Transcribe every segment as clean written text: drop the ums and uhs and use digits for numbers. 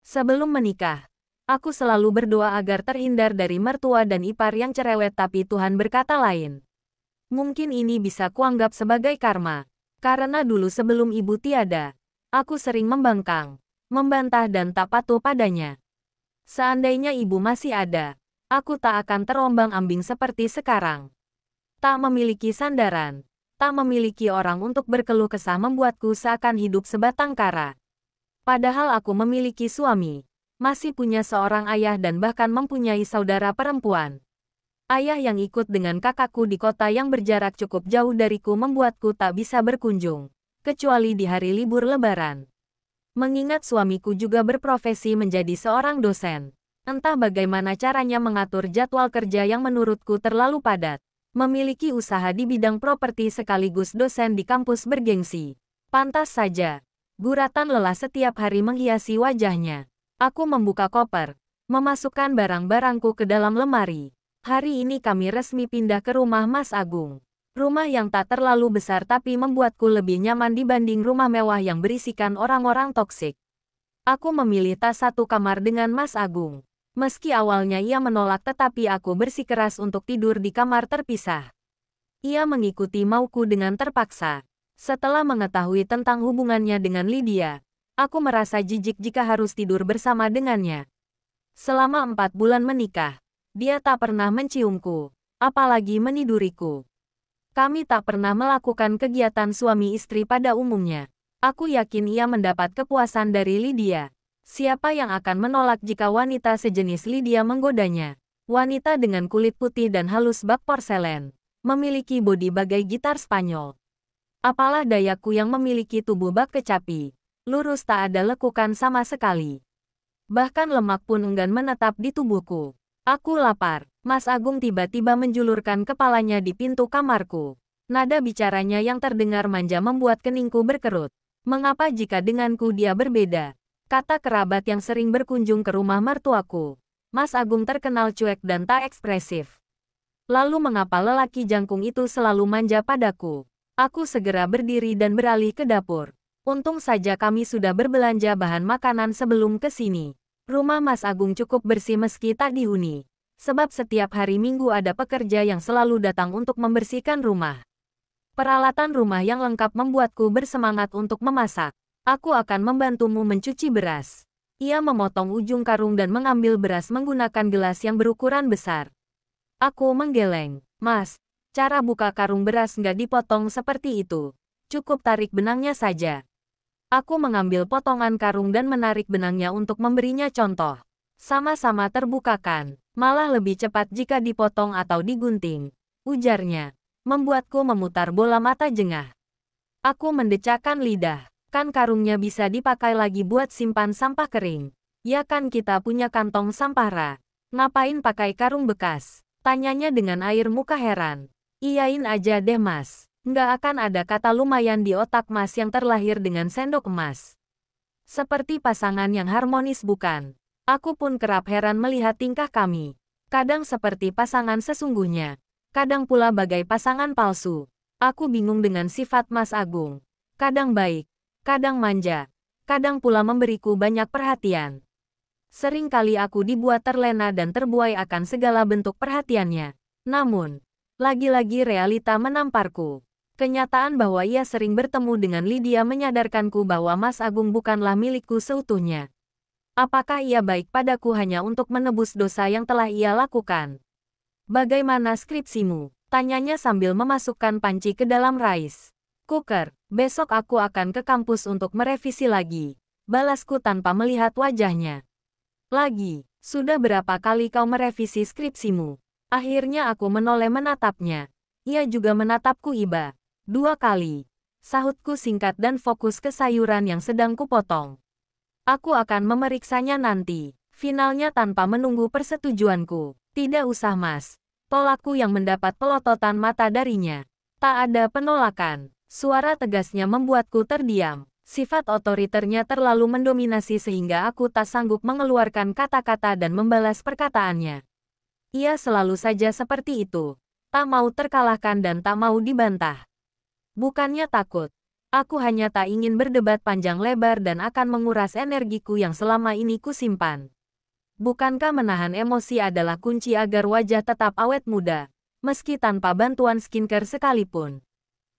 Sebelum menikah, aku selalu berdoa agar terhindar dari mertua dan ipar yang cerewet, tapi Tuhan berkata lain. Mungkin ini bisa kuanggap sebagai karma. Karena dulu sebelum ibu tiada, aku sering membangkang, membantah dan tak patuh padanya. Seandainya ibu masih ada, aku tak akan terombang-ambing seperti sekarang. Tak memiliki sandaran, tak memiliki orang untuk berkeluh kesah membuatku seakan hidup sebatang kara. Padahal aku memiliki suami, masih punya seorang ayah dan bahkan mempunyai saudara perempuan. Ayah yang ikut dengan kakakku di kota yang berjarak cukup jauh dariku membuatku tak bisa berkunjung, kecuali di hari libur Lebaran. Mengingat suamiku juga berprofesi menjadi seorang dosen, entah bagaimana caranya mengatur jadwal kerja yang menurutku terlalu padat. Memiliki usaha di bidang properti sekaligus dosen di kampus bergengsi. Pantas saja, guratan lelah setiap hari menghiasi wajahnya. Aku membuka koper, memasukkan barang-barangku ke dalam lemari. Hari ini kami resmi pindah ke rumah Mas Agung. Rumah yang tak terlalu besar tapi membuatku lebih nyaman dibanding rumah mewah yang berisikan orang-orang toksik. Aku memilih tas satu kamar dengan Mas Agung. Meski awalnya ia menolak, tetapi aku bersikeras untuk tidur di kamar terpisah. Ia mengikuti mauku dengan terpaksa. Setelah mengetahui tentang hubungannya dengan Lydia, aku merasa jijik jika harus tidur bersama dengannya. Selama 4 bulan menikah, dia tak pernah menciumku, apalagi meniduriku. Kami tak pernah melakukan kegiatan suami istri pada umumnya. Aku yakin ia mendapat kepuasan dari Lydia. Siapa yang akan menolak jika wanita sejenis Lydia menggodanya? Wanita dengan kulit putih dan halus bak porselen, memiliki bodi bagai gitar Spanyol. Apalah dayaku yang memiliki tubuh bak kecapi, lurus tak ada lekukan sama sekali. Bahkan lemak pun enggan menetap di tubuhku. Aku lapar. Mas Agung tiba-tiba menjulurkan kepalanya di pintu kamarku. Nada bicaranya yang terdengar manja membuat keningku berkerut. Mengapa jika denganku dia berbeda? Kata kerabat yang sering berkunjung ke rumah mertuaku. Mas Agung terkenal cuek dan tak ekspresif. Lalu mengapa lelaki jangkung itu selalu manja padaku? Aku segera berdiri dan beralih ke dapur. Untung saja kami sudah berbelanja bahan makanan sebelum ke sini. Rumah Mas Agung cukup bersih meski tak dihuni. Sebab setiap hari Minggu ada pekerja yang selalu datang untuk membersihkan rumah. Peralatan rumah yang lengkap membuatku bersemangat untuk memasak. Aku akan membantumu mencuci beras. Ia memotong ujung karung dan mengambil beras menggunakan gelas yang berukuran besar. Aku menggeleng. Mas, cara buka karung beras nggak dipotong seperti itu. Cukup tarik benangnya saja. Aku mengambil potongan karung dan menarik benangnya untuk memberinya contoh. Sama-sama terbukakan. Malah lebih cepat jika dipotong atau digunting. Ujarnya. Membuatku memutar bola mata jengah. Aku mendecakkan lidah. Kan karungnya bisa dipakai lagi buat simpan sampah kering. Ya kan kita punya kantong sampah Ra. Ngapain pakai karung bekas? Tanyanya dengan air muka heran. Iyain aja deh Mas. Nggak akan ada kata lumayan di otak Mas yang terlahir dengan sendok emas. Seperti pasangan yang harmonis bukan? Aku pun kerap heran melihat tingkah kami. Kadang seperti pasangan sesungguhnya. Kadang pula bagai pasangan palsu. Aku bingung dengan sifat Mas Agung. Kadang baik. Kadang manja, kadang pula memberiku banyak perhatian. Sering kali aku dibuat terlena dan terbuai akan segala bentuk perhatiannya. Namun, lagi-lagi realita menamparku. Kenyataan bahwa ia sering bertemu dengan Lydia menyadarkanku bahwa Mas Agung bukanlah milikku seutuhnya. Apakah ia baik padaku hanya untuk menebus dosa yang telah ia lakukan? Bagaimana skripsimu? Tanyanya sambil memasukkan panci ke dalam rice cooker. Besok aku akan ke kampus untuk merevisi lagi. Balasku tanpa melihat wajahnya. Lagi, sudah berapa kali kau merevisi skripsimu? Akhirnya aku menoleh menatapnya. Ia juga menatapku iba. 2 kali. Sahutku singkat dan fokus ke sayuran yang sedang kupotong. Aku akan memeriksanya nanti. Finalnya tanpa menunggu persetujuanku. Tidak usah Mas. Tolakku yang mendapat pelototan mata darinya. Tak ada penolakan. Suara tegasnya membuatku terdiam. Sifat otoriternya terlalu mendominasi sehingga aku tak sanggup mengeluarkan kata-kata dan membalas perkataannya. Ia selalu saja seperti itu. Tak mau terkalahkan dan tak mau dibantah. Bukannya takut. Aku hanya tak ingin berdebat panjang lebar dan akan menguras energiku yang selama ini kusimpan. Bukankah menahan emosi adalah kunci agar wajah tetap awet muda, meski tanpa bantuan skincare sekalipun?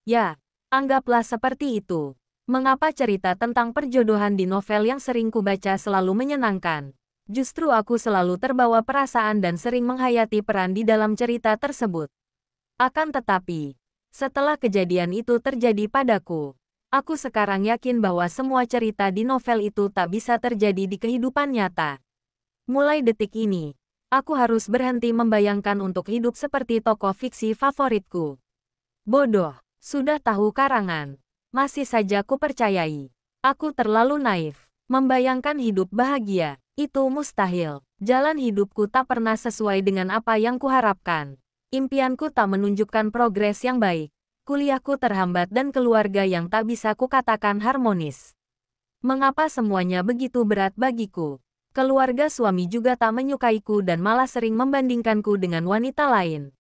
Ya, anggaplah seperti itu. Mengapa cerita tentang perjodohan di novel yang sering kubaca selalu menyenangkan? Justru aku selalu terbawa perasaan dan sering menghayati peran di dalam cerita tersebut. Akan tetapi, setelah kejadian itu terjadi padaku, aku sekarang yakin bahwa semua cerita di novel itu tak bisa terjadi di kehidupan nyata. Mulai detik ini, aku harus berhenti membayangkan untuk hidup seperti tokoh fiksi favoritku. Bodoh, sudah tahu karangan. Masih saja kupercayai. Aku terlalu naif. Membayangkan hidup bahagia, itu mustahil. Jalan hidupku tak pernah sesuai dengan apa yang kuharapkan. Impianku tak menunjukkan progres yang baik. Kuliahku terhambat dan keluarga yang tak bisa kukatakan harmonis. Mengapa semuanya begitu berat bagiku? Keluarga suami juga tak menyukaiku dan malah sering membandingkanku dengan wanita lain.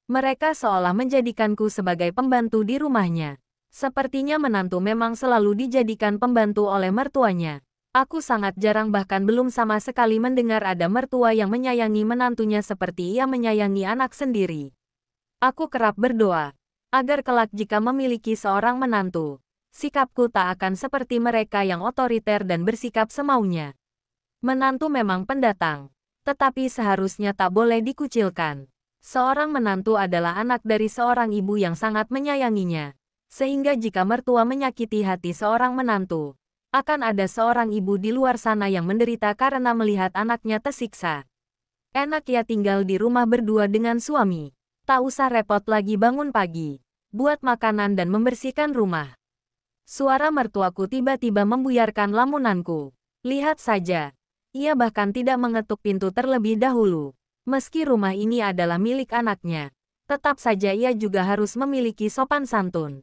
Mereka seolah menjadikanku sebagai pembantu di rumahnya. Sepertinya menantu memang selalu dijadikan pembantu oleh mertuanya. Aku sangat jarang bahkan belum sama sekali mendengar ada mertua yang menyayangi menantunya seperti ia menyayangi anak sendiri. Aku kerap berdoa agar kelak jika memiliki seorang menantu, sikapku tak akan seperti mereka yang otoriter dan bersikap semaunya. Menantu memang pendatang, tetapi seharusnya tak boleh dikucilkan. Seorang menantu adalah anak dari seorang ibu yang sangat menyayanginya, sehingga jika mertua menyakiti hati seorang menantu, akan ada seorang ibu di luar sana yang menderita karena melihat anaknya tersiksa. Enak ya tinggal di rumah berdua dengan suami. Tak usah repot lagi bangun pagi, buat makanan dan membersihkan rumah. Suara mertuaku tiba-tiba membuyarkan lamunanku. Lihat saja, ia bahkan tidak mengetuk pintu terlebih dahulu. Meski rumah ini adalah milik anaknya, tetap saja ia juga harus memiliki sopan santun.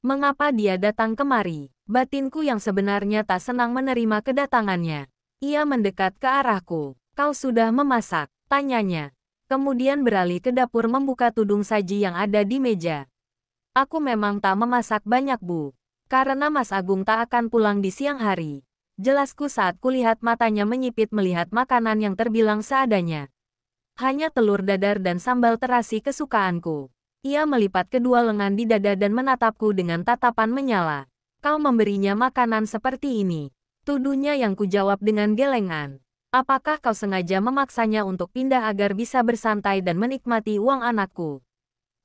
Mengapa dia datang kemari? Batinku yang sebenarnya tak senang menerima kedatangannya. Ia mendekat ke arahku. Kau sudah memasak? Tanyanya. Kemudian beralih ke dapur membuka tudung saji yang ada di meja. Aku memang tak memasak banyak, Bu. Karena Mas Agung tak akan pulang di siang hari. Jelasku saat kulihat matanya menyipit melihat makanan yang terbilang seadanya. Hanya telur dadar dan sambal terasi kesukaanku. Ia melipat kedua lengan di dada dan menatapku dengan tatapan menyala. Kau memberinya makanan seperti ini? Tuduhnya yang kujawab dengan gelengan. Apakah kau sengaja memaksanya untuk pindah agar bisa bersantai dan menikmati uang anakku?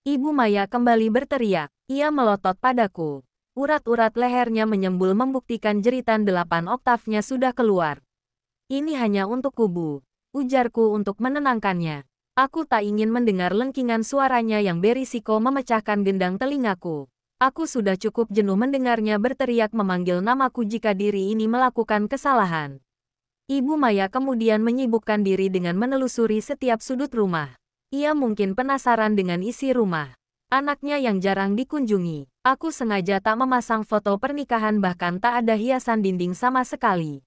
Ibu Maya kembali berteriak. Ia melotot padaku. Urat-urat lehernya menyembul membuktikan jeritan 8 oktavnya sudah keluar. Ini hanya untuk kubu, ujarku untuk menenangkannya. Aku tak ingin mendengar lengkingan suaranya yang berisiko memecahkan gendang telingaku. Aku sudah cukup jenuh mendengarnya berteriak memanggil namaku jika diri ini melakukan kesalahan. Ibu Maya kemudian menyibukkan diri dengan menelusuri setiap sudut rumah. Ia mungkin penasaran dengan isi rumah anaknya yang jarang dikunjungi. Aku sengaja tak memasang foto pernikahan bahkan tak ada hiasan dinding sama sekali.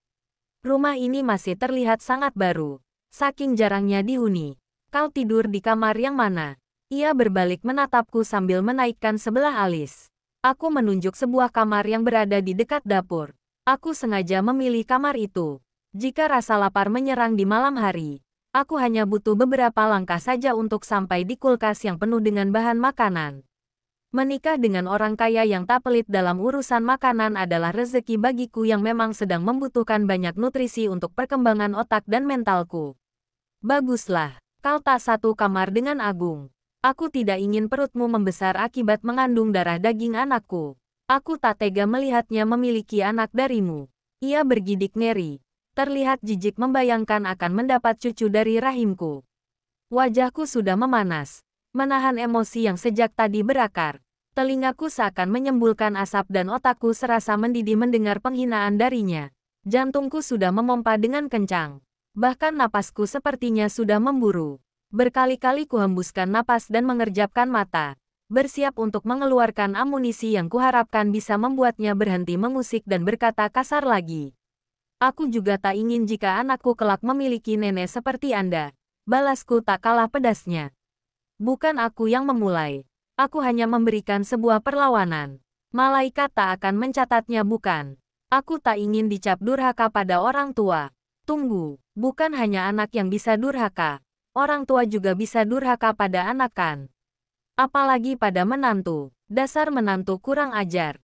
Rumah ini masih terlihat sangat baru. Saking jarangnya dihuni. Kau tidur di kamar yang mana? Ia berbalik menatapku sambil menaikkan sebelah alis. Aku menunjuk sebuah kamar yang berada di dekat dapur. Aku sengaja memilih kamar itu. Jika rasa lapar menyerang di malam hari, aku hanya butuh beberapa langkah saja untuk sampai di kulkas yang penuh dengan bahan makanan. Menikah dengan orang kaya yang tak pelit dalam urusan makanan adalah rezeki bagiku yang memang sedang membutuhkan banyak nutrisi untuk perkembangan otak dan mentalku. Baguslah, kau tak satu kamar dengan Agung. Aku tidak ingin perutmu membesar akibat mengandung darah daging anakku. Aku tak tega melihatnya memiliki anak darimu. Ia bergidik ngeri. Terlihat jijik membayangkan akan mendapat cucu dari rahimku. Wajahku sudah memanas, menahan emosi yang sejak tadi berakar. Telingaku seakan menyembulkan asap dan otakku serasa mendidih mendengar penghinaan darinya. Jantungku sudah memompa dengan kencang. Bahkan napasku sepertinya sudah memburu. Berkali-kali kuhembuskan napas dan mengerjapkan mata, bersiap untuk mengeluarkan amunisi yang kuharapkan bisa membuatnya berhenti mengusik dan berkata kasar lagi. Aku juga tak ingin jika anakku kelak memiliki nenek seperti Anda. Balasku tak kalah pedasnya. Bukan aku yang memulai. Aku hanya memberikan sebuah perlawanan. Malaikat tak akan mencatatnya bukan? Aku tak ingin dicap durhaka pada orang tua. Tunggu, bukan hanya anak yang bisa durhaka. Orang tua juga bisa durhaka pada anak kan? Apalagi pada menantu. Dasar menantu kurang ajar.